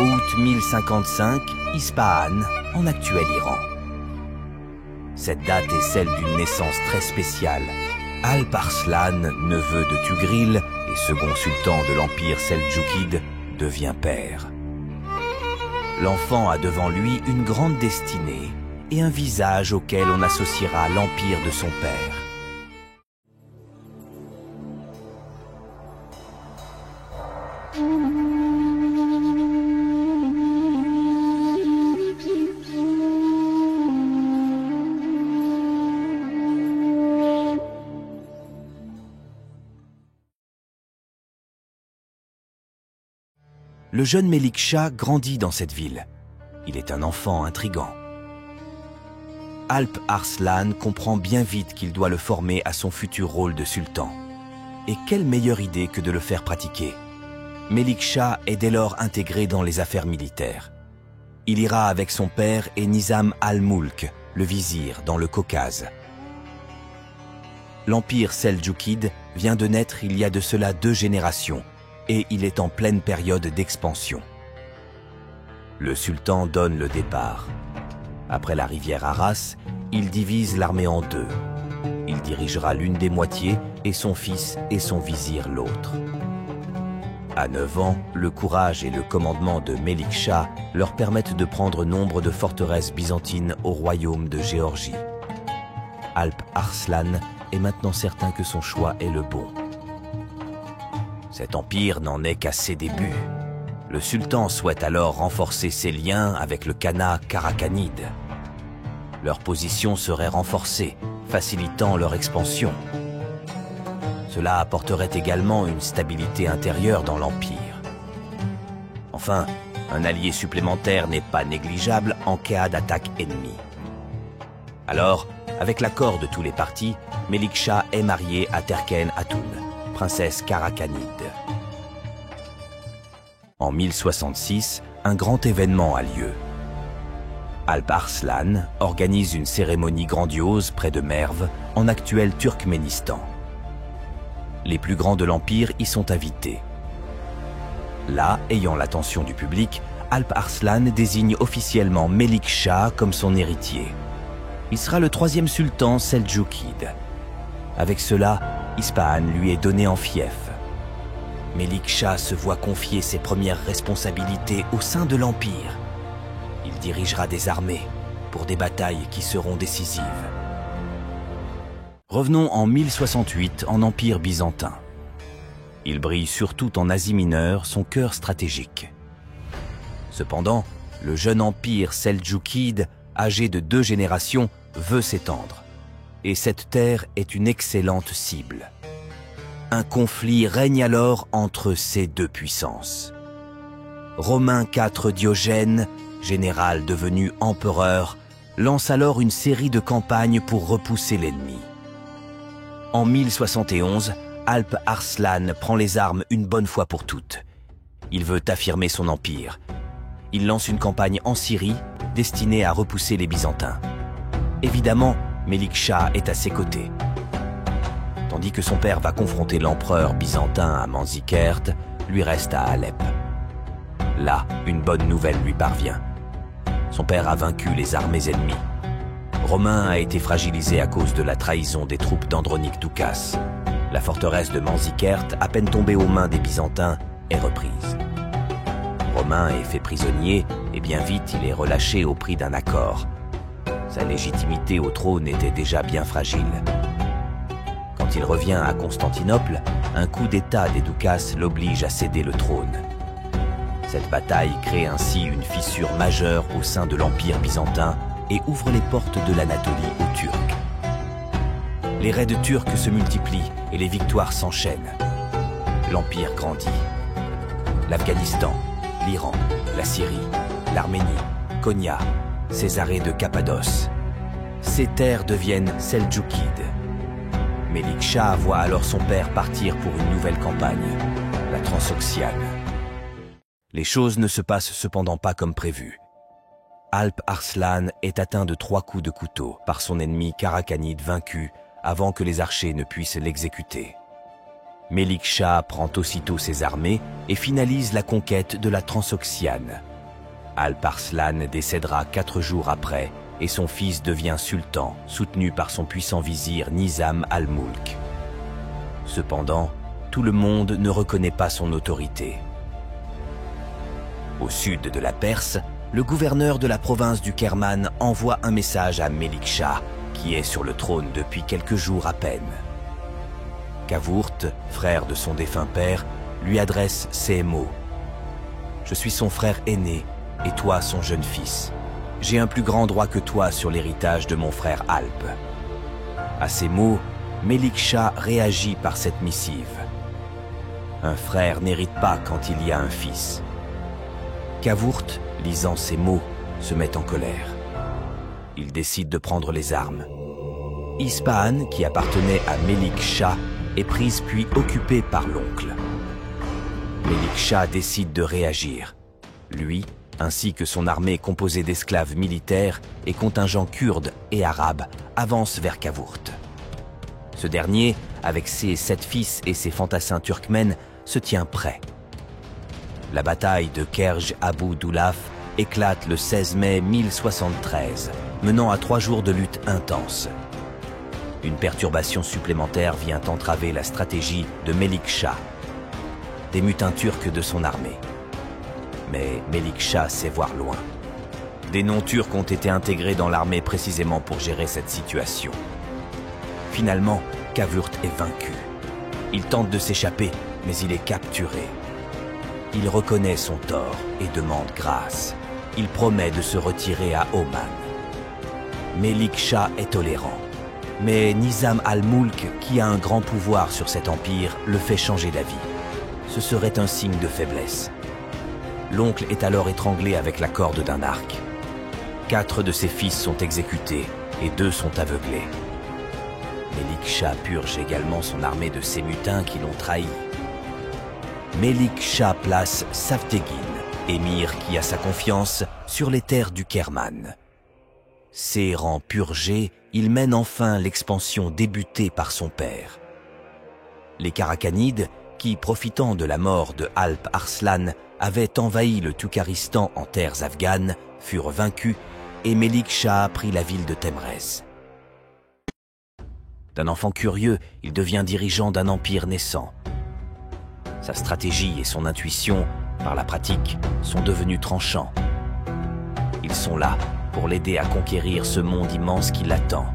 Août 1055, Ispahan, en actuel Iran. Cette date est celle d'une naissance très spéciale. Alp Arslan, neveu de Tugril et second sultan de l'empire seldjoukide, devient père. L'enfant a devant lui une grande destinée et un visage auquel on associera l'empire de son père. Le jeune Melik Shah grandit dans cette ville. Il est un enfant intrigant. Alp Arslan comprend bien vite qu'il doit le former à son futur rôle de sultan. Et quelle meilleure idée que de le faire pratiquer. Melik Shah est dès lors intégré dans les affaires militaires. Il ira avec son père et Nizam al-Mulk, le vizir, dans le Caucase. L'empire seldjoukide vient de naître il y a de cela 2 générations, et il est en pleine période d'expansion. Le sultan donne le départ. Après la rivière Arras, il divise l'armée en 2. Il dirigera l'une des moitiés et son fils et son vizir l'autre. À 9 ans, le courage et le commandement de Melik Shah leur permettent de prendre nombre de forteresses byzantines au royaume de Géorgie. Alp Arslan est maintenant certain que son choix est le bon. Cet empire n'en est qu'à ses débuts. Le sultan souhaite alors renforcer ses liens avec le khanat karakhanide. Leur position serait renforcée, facilitant leur expansion. Cela apporterait également une stabilité intérieure dans l'empire. Enfin, un allié supplémentaire n'est pas négligeable en cas d'attaque ennemie. Alors, avec l'accord de tous les partis, Melik Shah est marié à Terken Hatun, princesse karakhanide. En 1066, un grand événement a lieu. Alp Arslan organise une cérémonie grandiose près de Merv, en actuel Turkménistan. Les plus grands de l'empire y sont invités. Là, ayant l'attention du public, Alp Arslan désigne officiellement Melik Shah comme son héritier. Il sera le 3e sultan seldjoukide. Avec cela, Ispahan lui est donné en fief. Melik Shah se voit confier ses premières responsabilités au sein de l'empire. Il dirigera des armées pour des batailles qui seront décisives. Revenons en 1068 en Empire byzantin. Il brille surtout en Asie mineure, son cœur stratégique. Cependant, le jeune empire seldjoukide, âgé de 2 générations, veut s'étendre. Et cette terre est une excellente cible. Un conflit règne alors entre ces 2 puissances. Romain IV Diogène, général devenu empereur, lance alors une série de campagnes pour repousser l'ennemi. En 1071, Alp Arslan prend les armes une bonne fois pour toutes. Il veut affirmer son empire. Il lance une campagne en Syrie destinée à repousser les Byzantins. Évidemment, Melik Shah est à ses côtés. Tandis que son père va confronter l'empereur byzantin à Manzikert, lui reste à Alep. Là, une bonne nouvelle lui parvient. Son père a vaincu les armées ennemies. Romain a été fragilisé à cause de la trahison des troupes d'Andronik Doukas. La forteresse de Manzikert, à peine tombée aux mains des Byzantins, est reprise. Romain est fait prisonnier et bien vite il est relâché au prix d'un accord. Sa légitimité au trône était déjà bien fragile. Quand il revient à Constantinople, un coup d'État des Doukas l'oblige à céder le trône. Cette bataille crée ainsi une fissure majeure au sein de l'Empire byzantin et ouvre les portes de l'Anatolie aux Turcs. Les raids turcs se multiplient et les victoires s'enchaînent. L'Empire grandit. L'Afghanistan, l'Iran, la Syrie, l'Arménie, Konya, Césarée de Cappadoce. Ces terres deviennent seldjoukides. Melik Shah voit alors son père partir pour une nouvelle campagne, la Transoxiane. Les choses ne se passent cependant pas comme prévu. Alp Arslan est atteint de 3 coups de couteau par son ennemi karakhanide vaincu avant que les archers ne puissent l'exécuter. Melik Shah prend aussitôt ses armées et finalise la conquête de la Transoxiane, Alp Arslan décédera 4 jours après et son fils devient sultan, soutenu par son puissant vizir Nizam al-Mulk. Cependant, tout le monde ne reconnaît pas son autorité. Au sud de la Perse, le gouverneur de la province du Kerman envoie un message à Melik Shah, qui est sur le trône depuis quelques jours à peine. Kavurt, frère de son défunt père, lui adresse ces mots. « Je suis son frère aîné, et toi son jeune fils. J'ai un plus grand droit que toi sur l'héritage de mon frère Alp. » À ces mots, Melik Shah réagit par cette missive. Un frère n'hérite pas quand il y a un fils. Kavurt, lisant ces mots, se met en colère. Il décide de prendre les armes. Ispahan, qui appartenait à Melik Shah, est prise puis occupée par l'oncle. Melik Shah décide de réagir. Lui, ainsi que son armée composée d'esclaves militaires et contingents kurdes et arabes, avance vers Kavurt. Ce dernier, avec ses 7 fils et ses fantassins turkmènes, se tient prêt. La bataille de Kerj Abu Doulaf éclate le 16 mai 1073, menant à 3 jours de lutte intense. Une perturbation supplémentaire vient entraver la stratégie de Melik Shah, des mutins turcs de son armée. Mais Melik Shah sait voir loin. Des non-turcs ont été intégrés dans l'armée précisément pour gérer cette situation. Finalement, Kavurt est vaincu. Il tente de s'échapper, mais il est capturé. Il reconnaît son tort et demande grâce. Il promet de se retirer à Oman. Melik Shah est tolérant. Mais Nizam al-Mulk, qui a un grand pouvoir sur cet empire, le fait changer d'avis. Ce serait un signe de faiblesse. L'oncle est alors étranglé avec la corde d'un arc. 4 de ses fils sont exécutés et 2 sont aveuglés. Melik Shah purge également son armée de ces mutins qui l'ont trahi. Melik Shah place Safteggin, émir qui a sa confiance, sur les terres du Kerman. Ses rangs purgés, il mène enfin l'expansion débutée par son père. Les Karakanides, qui, profitant de la mort de Alp Arslan, avaient envahi le Toukharistan en terres afghanes, furent vaincus et Melik Shah prit la ville de Temrez. D'un enfant curieux, il devient dirigeant d'un empire naissant. Sa stratégie et son intuition, par la pratique, sont devenus tranchants. Ils sont là pour l'aider à conquérir ce monde immense qui l'attend.